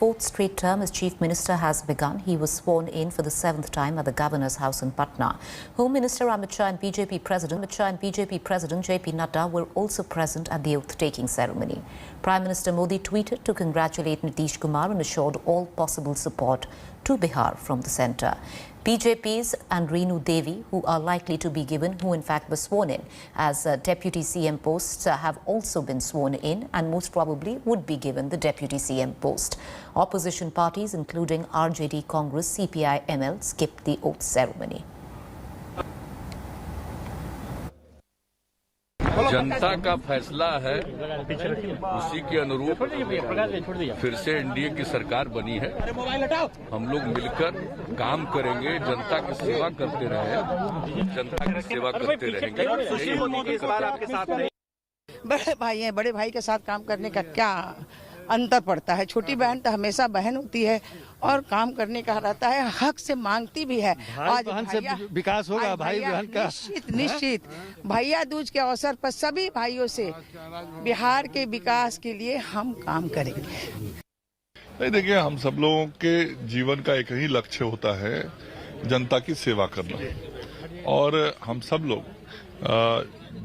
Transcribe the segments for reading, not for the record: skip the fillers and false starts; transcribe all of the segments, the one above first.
Fourth straight term as Chief Minister has begun. He was sworn in for the seventh time at the Governor's House in Patna. Home Minister Amit Shah and BJP President JP Nadda were also present at the oath-taking ceremony. Prime Minister Modi tweeted to congratulate Nitish Kumar and assured all possible support to Bihar from the centre. BJP's and Renu Devi, who are likely to be given, who in fact were sworn in as Deputy CM posts, have also been sworn in and most probably would be given the Deputy CM post. Opposition parties including RJD, Congress, CPI, ML skipped the oath ceremony. जनता का फैसला है, उसी के अनुरूप फिर से NDA की सरकार बनी है। हम लोग मिलकर काम करेंगे, जनता की सेवा करते रहें, जनता की सेवा करते रहेंगे। सुशील मोदी इस बार आपके साथ नहीं। बड़े भाई हैं, बड़े भाई के साथ काम करने का क्या अंतर पड़ता है। छोटी बहन तो हमेशा बहन होती है और काम करने का रहता है, हक से मांगती भी है। आज बहन से विकास होगा, भाई बहन का निश्चित भैया दूज के अवसर पर सभी भाइयों से बिहार के विकास के लिए हम काम करेंगे। नहीं, देखिए, हम सब लोगों के जीवन का एक ही लक्ष्य होता है, जनता की सेवा करना, और हम सब लोग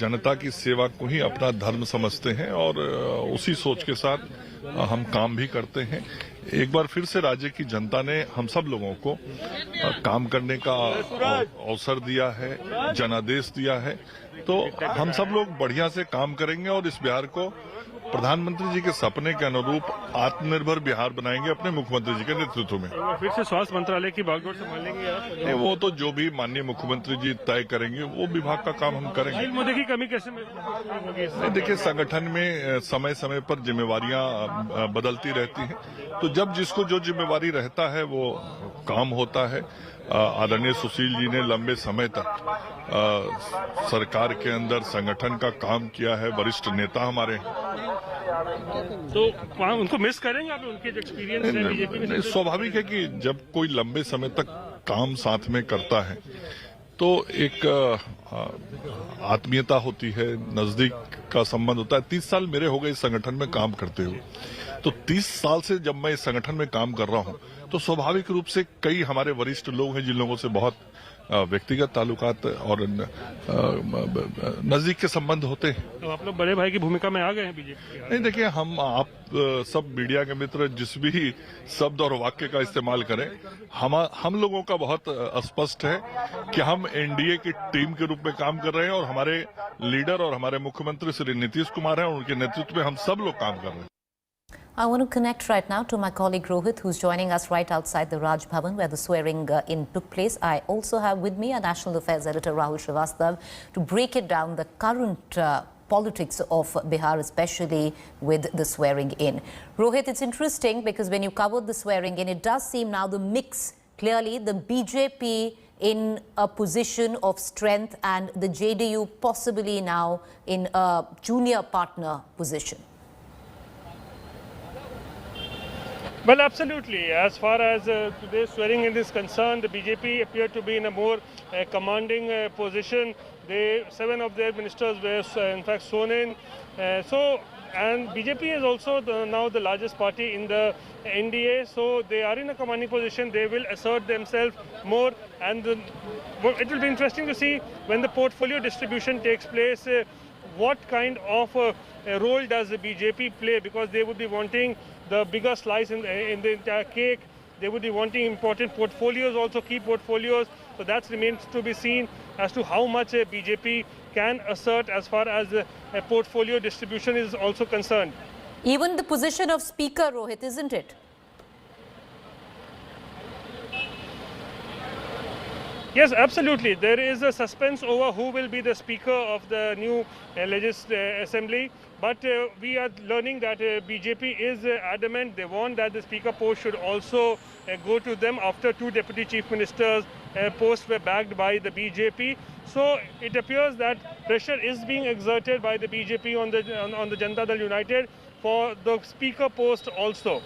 जनता की सेवा को ही अपना धर्म समझते हैं और उसी सोच के साथ हम काम भी करते हैं। एक बार फिर से राज्य की जनता ने हम सब लोगों को काम करने का अवसर दिया है, जनादेश दिया है, तो हम सब लोग बढ़िया से काम करेंगे और इस बिहार को प्रधानमंत्री जी के सपने के अनुरूप आत्मनिर्भर बिहार बनाएंगे अपने मुख्यमंत्री जी के नेतृत्व में। फिर से स्वास्थ्य मंत्रालय की बागडोर संभालेंगे आप? वो तो जो भी माननीय मुख्यमंत्री जी तय करेंगे वो विभाग का काम हम करेंगे। मोदी की कमी कैसे होगी? देखिए, संगठन में समय समय पर जिम्मेवारियां बदलती रहती हैं, तो जब जिसको जो जिम्मेवारी रहता है वो काम होता है। आदरणीय सुशील जी ने लंबे समय तक सरकार के अंदर संगठन का काम किया है, वरिष्ठ नेता हमारे हैं। तो उनको मिस करेंगे आप? उनके जो एक्सपीरियंस है बीजेपी में, स्वाभाविक है कि जब कोई लंबे समय तक काम साथ में करता है तो एक आत्मीयता होती है, नजदीक का संबंध होता है। 30 साल मेरे हो गए इस संगठन में काम करते हुए, तो 30 साल से जब मैं इस संगठन में काम कर रहा हूं तो स्वाभाविक रूप से कई हमारे वरिष्ठ लोग हैं जिन लोगों से बहुत व्यक्तिगत ताल्लुकात और नजदीक के संबंध होते हैं। तो आप लोग बड़े भाई की भूमिका में आ गए हैं बीजेपी? नहीं, देखिए, आप सब मीडिया के मित्र जिस भी शब्द और वाक्य का इस्तेमाल करें, हम लोगों का बहुत स्पष्ट है कि हम एनडीए की टीम के रूप में काम कर रहे हैं और हमारे लीडर और हमारे मुख्यमंत्री श्री नीतीश कुमार हैं और उनके नेतृत्व में हम सब लोग काम कर रहे हैं। I want to connect right now to my colleague Rohit, who's joining us right outside the Raj Bhavan where the swearing in took place. I also have with me our National Affairs Editor Rahul Srivastava to break it down, the current politics of Bihar, especially with the swearing in. Rohit, it's interesting because when you covered the swearing in, it does seem now the mix, clearly the BJP in a position of strength and the JDU possibly now in a junior partner position. Well, absolutely. As far as today's swearing in is concerned, the BJP appeared to be in a more commanding position. 7 of their ministers were in fact sworn in. And BJP is also now the largest party in the NDA, so they are in a commanding position. They will assert themselves more, and it will be interesting to see when the portfolio distribution takes place, what kind of role does the BJP play, because they would be wanting the bigger slice in the entire cake. They would be wanting important portfolios, also key portfolios. So that remains to be seen as to how much BJP can assert as far as a portfolio distribution is also concerned. Even the position of Speaker, Rohit, isn't it? Yes, absolutely. There is a suspense over who will be the Speaker of the new Assembly. But we are learning that BJP is adamant. They want that the Speaker post should also go to them after 2 Deputy Chief Ministers posts were backed by the BJP. So it appears that pressure is being exerted by the BJP on the Janata Dal United for the Speaker post also.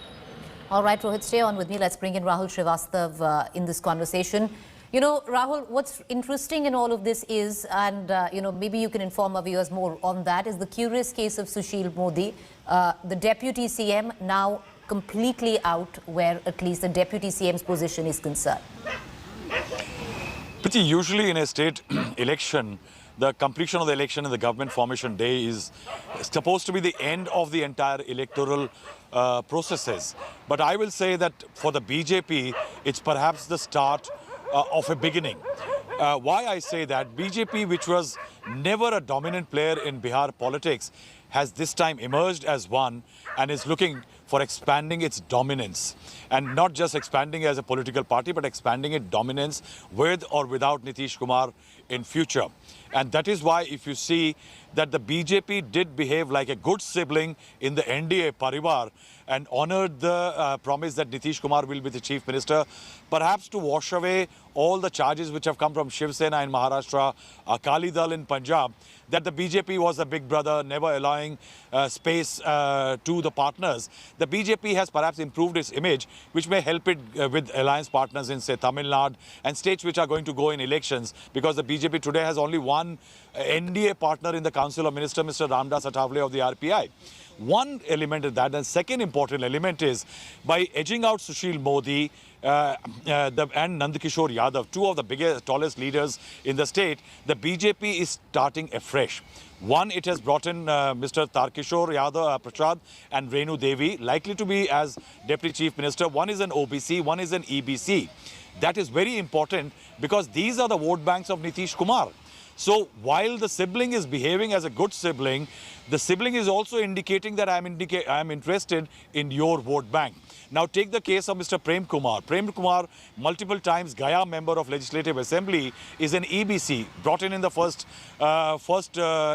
All right, Rohit, stay on with me. Let's bring in Rahul Srivastava in this conversation. You know, Rahul, what's interesting in all of this is, and maybe you can inform our viewers more on that, is the curious case of Sushil Modi, the deputy CM, now completely out where at least the Deputy CM's position is concerned? Priti, usually in a state election, the completion of the election and the government formation day is supposed to be the end of the entire electoral processes. But I will say that for the BJP, it's perhaps the start of a beginning. Why I say that, BJP, which was never a dominant player in Bihar politics, has this time emerged as one and is looking for expanding its dominance. And not just expanding as a political party, but expanding its dominance with or without Nitish Kumar in future. And that is why if you see that the BJP did behave like a good sibling in the NDA Parivar and honored the promise that Nitish Kumar will be the chief minister, perhaps to wash away all the charges which have come from Shiv Sena in Maharashtra, Akali Dal in Punjab, that the BJP was a big brother, never allowing space to the partners. The BJP has perhaps improved its image, which may help it with alliance partners in, say, Tamil Nadu and states which are going to go in elections, because the BJP today has only one NDA partner in the Council of Ministers, Mr. Ramdas Athavale of the RPI. One element is that. And second important element is by edging out Sushil Modi and Nandkishore Yadav, two of the biggest, tallest leaders in the state, the BJP is starting afresh. One, it has brought in Mr. Tarkishore Yadav Prasad and Renu Devi, likely to be as Deputy Chief Minister. One is an OBC, one is an EBC. That is very important because these are the vote banks of Nitish Kumar. So while the sibling is behaving as a good sibling, the sibling is also indicating that I am interested in your vote bank. Now take the case of Mr. Prem Kumar. Prem Kumar, multiple times Gaya member of Legislative Assembly, is an EBC, brought in the first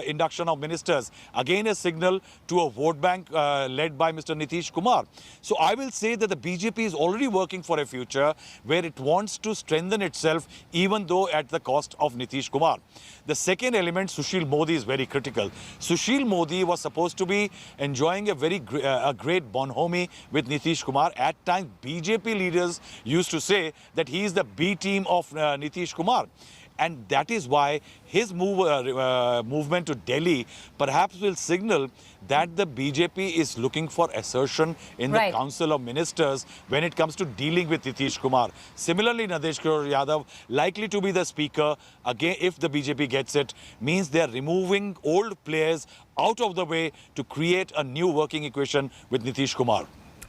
induction of ministers. Again a signal to a vote bank led by Mr. Nitish Kumar. So I will say that the BJP is already working for a future where it wants to strengthen itself, even though at the cost of Nitish Kumar. The second element, Sushil Modi, is very critical. Sushil Modi was supposed to be enjoying a great bonhomie with Nitish Kumar. At times, BJP leaders used to say that he is the B team of Nitish Kumar. And that is why his movement to Delhi perhaps will signal that the BJP is looking for assertion in the Council of Ministers when it comes to dealing with Nitish Kumar. Similarly, Nandkishore Yadav, likely to be the speaker, again, if the BJP gets it, means they are removing old players out of the way to create a new working equation with Nitish Kumar.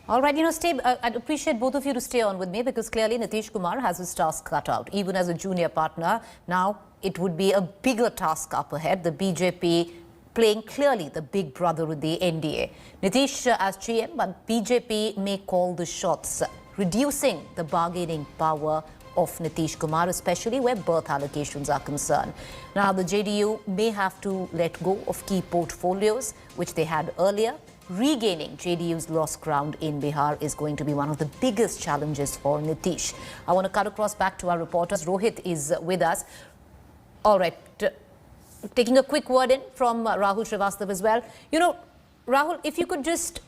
All right, I'd appreciate both of you to stay on with me because clearly Nitish Kumar has his task cut out. Even as a junior partner, now it would be a bigger task up ahead. The BJP playing clearly the big brother with the NDA. Nitish as GM, but BJP may call the shots, reducing the bargaining power of Nitish Kumar, especially where birth allocations are concerned. Now, the JDU may have to let go of key portfolios, which they had earlier. Regaining JDU's lost ground in Bihar is going to be one of the biggest challenges for Nitish. I want to cut across back to our reporters. Rohit is with us. All right, taking a quick word in from Rahul Srivastav as well. Rahul, if you could just,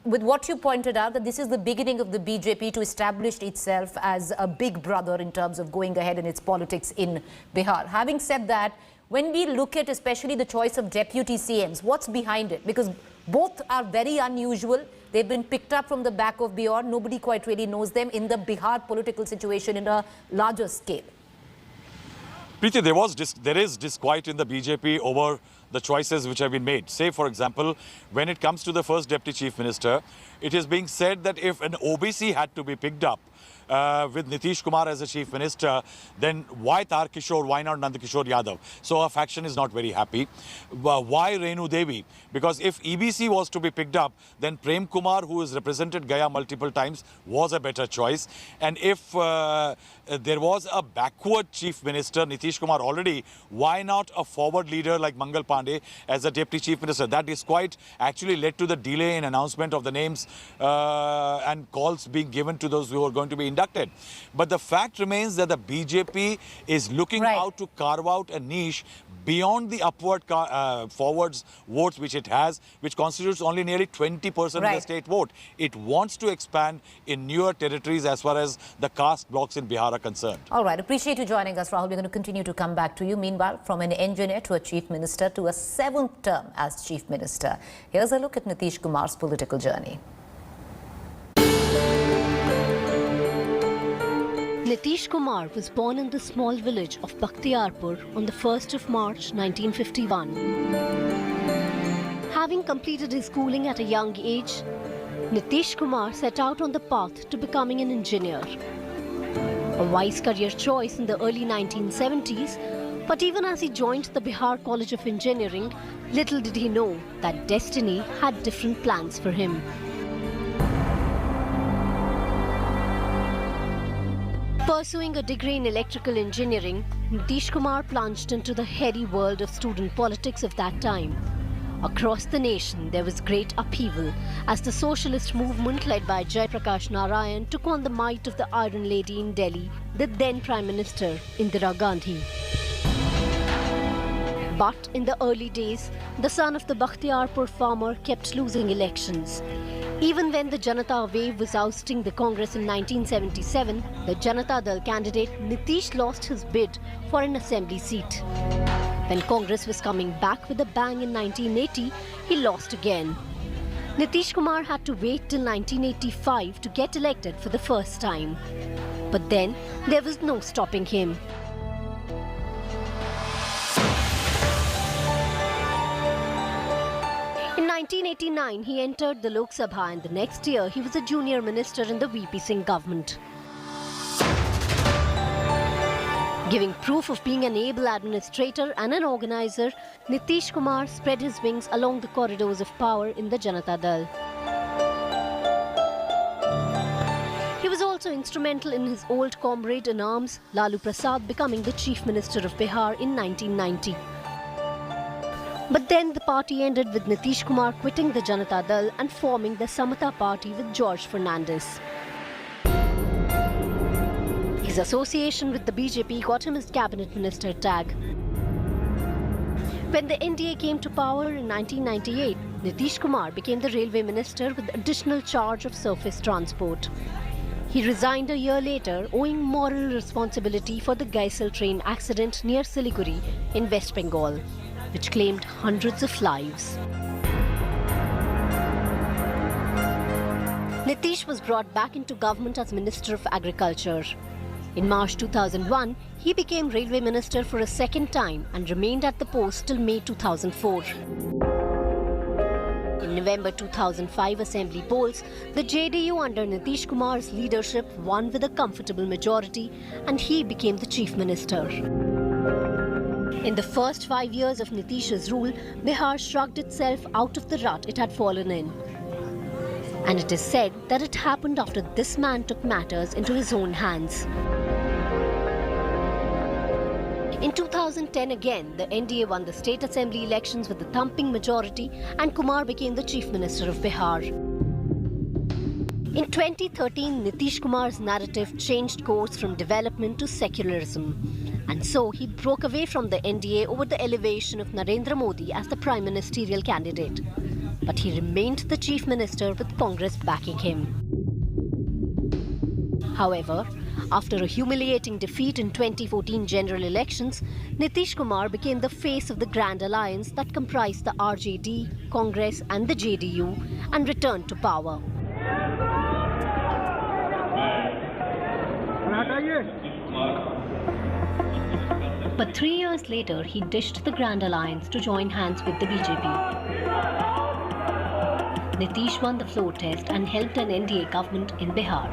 with what you pointed out, that this is the beginning of the BJP to establish itself as a big brother in terms of going ahead in its politics in Bihar. Having said that, when we look at especially the choice of deputy CMs, what's behind it? Because both are very unusual. They've been picked up from the back of Bihar. Nobody quite really knows them in the Bihar political situation in a larger scale. Preeti, there is disquiet in the BJP over the choices which have been made. Say, for example, when it comes to the first Deputy Chief Minister, it is being said that if an OBC had to be picked up with Nitish Kumar as a Chief Minister, then why Tarkishore, why not Nandkishore Yadav? So our faction is not very happy. Why Renu Devi? Because if EBC was to be picked up, then Prem Kumar, who has represented Gaya multiple times, was a better choice. And if there was a backward Chief Minister, Nitish Kumar already, why not a forward leader like Mangal Pandey as a Deputy Chief Minister? That is quite actually led to the delay in announcement of the names and calls being given to those who are going to be inducted. But the fact remains that the BJP is looking out to carve out a niche beyond the upward forwards votes which it has, which constitutes only nearly 20% of the state vote. It wants to expand in newer territories as far as the caste blocks in Bihar are concerned. All right, appreciate you joining us, Rahul. We're going to continue to come back to you. Meanwhile, from an engineer to a chief minister to a 7th term as chief minister, here's a look at Nitish Kumar's political journey. Nitish Kumar was born in the small village of Bakhtiarpur on the 1st of March 1951. Having completed his schooling at a young age, Nitish Kumar set out on the path to becoming an engineer. A wise career choice in the early 1970s, but even as he joined the Bihar College of Engineering, little did he know that destiny had different plans for him. Pursuing a degree in electrical engineering, Nitish Kumar plunged into the heady world of student politics of that time. Across the nation, there was great upheaval as the socialist movement led by Jai Prakash Narayan took on the might of the Iron Lady in Delhi, the then Prime Minister Indira Gandhi. But in the early days, the son of the Bakhtiarpur farmer kept losing elections. Even when the Janata wave was ousting the Congress in 1977, the Janata Dal candidate Nitish lost his bid for an assembly seat. When Congress was coming back with a bang in 1980, he lost again. Nitish Kumar had to wait till 1985 to get elected for the first time. But then, there was no stopping him. In 1989, he entered the Lok Sabha, and the next year he was a junior minister in the VP Singh government. Giving proof of being an able administrator and an organizer, Nitish Kumar spread his wings along the corridors of power in the Janata Dal. He was also instrumental in his old comrade in arms, Lalu Prasad, becoming the Chief Minister of Bihar in 1990. But then the party ended with Nitish Kumar quitting the Janata Dal and forming the Samata Party with George Fernandes. His association with the BJP got him his cabinet minister tag. When the NDA came to power in 1998, Nitish Kumar became the railway minister with additional charge of surface transport. He resigned a year later, owing moral responsibility for the Gaisal train accident near Siliguri in West Bengal, which claimed hundreds of lives. Nitish was brought back into government as Minister of Agriculture. In March 2001, he became Railway Minister for a second time and remained at the post till May 2004. In November 2005 Assembly polls, the JDU under Nitish Kumar's leadership won with a comfortable majority, and he became the Chief Minister. In the first 5 years of Nitish's rule, Bihar shrugged itself out of the rut it had fallen in. And it is said that it happened after this man took matters into his own hands. In 2010 again, the NDA won the state assembly elections with a thumping majority, and Kumar became the Chief Minister of Bihar. In 2013, Nitish Kumar's narrative changed course from development to secularism. And so he broke away from the NDA over the elevation of Narendra Modi as the prime ministerial candidate. But he remained the Chief Minister with Congress backing him. However, after a humiliating defeat in 2014 general elections, Nitish Kumar became the face of the Grand Alliance that comprised the RJD, Congress and the JDU, and returned to power. But 3 years later, he ditched the Grand Alliance to join hands with the BJP. Nitish won the floor test and helped an NDA government in Bihar.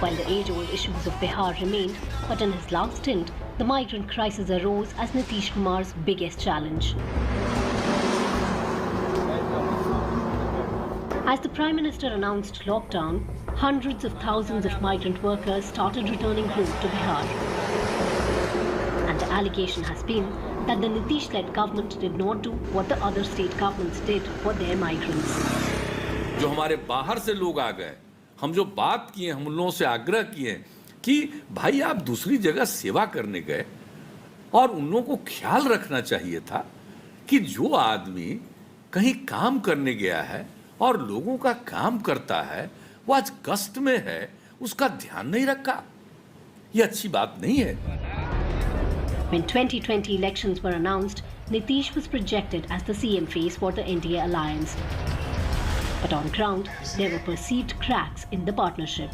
While the age-old issues of Bihar remained, but in his last stint, the migrant crisis arose as Nitish Kumar's biggest challenge. As the Prime Minister announced lockdown, hundreds of thousands of migrant workers started returning home to Bihar. And the allegation has been that the Nitish-led government did not do what the other state governments did for their migrants. जो हमारे बाहर से लोग आ गए, हम जो बात किए, हम उन लोगों से आग्रह किए कि भाई आप दूसरी जगह सेवा करने गए, और उन लोगों को ख्याल रखना चाहिए था कि जो आदमी कहीं काम करने गया है और लोगों का काम करता है, वो आज कष्ट में है, उसका ध्यान नहीं रखा. ये अच्छी बात नहीं है. When 2020 elections were announced, Nitish was projected as the CM face for the NDA alliance. But on ground, there were perceived cracks in the partnership.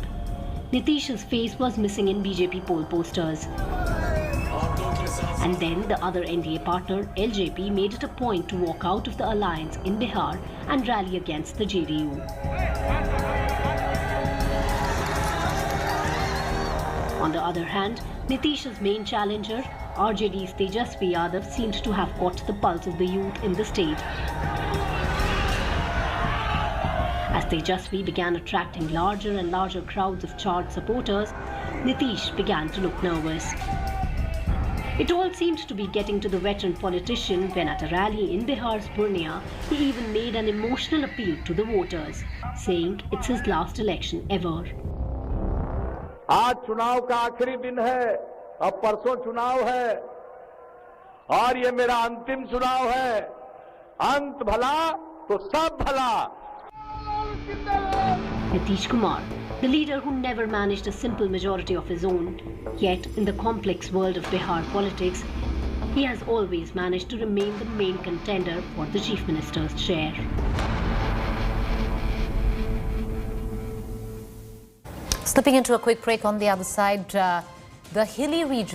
Nitish's face was missing in BJP poll posters. And then the other NDA partner, LJP, made it a point to walk out of the alliance in Bihar and rally against the JDU. On the other hand, Nitish's main challenger, RJD's Tejasvi Yadav, seemed to have caught the pulse of the youth in the state. As Tejasvi began attracting larger and larger crowds of charged supporters, Nitish began to look nervous. It all seemed to be getting to the veteran politician when at a rally in Bihar's Purnia, he even made an emotional appeal to the voters, saying it's his last election ever. आज चुनाव का आखिरी दिन है, अब परसों चुनाव है और ये मेरा अंतिम चुनाव है। अंत भला तो सब भला। Nitish Kumar, the leader who never managed a simple majority of his own, yet in the complex world of Bihar politics, he has always managed to remain the main contender for the Chief Minister's chair. Slipping into a quick break on the other side, the hilly regions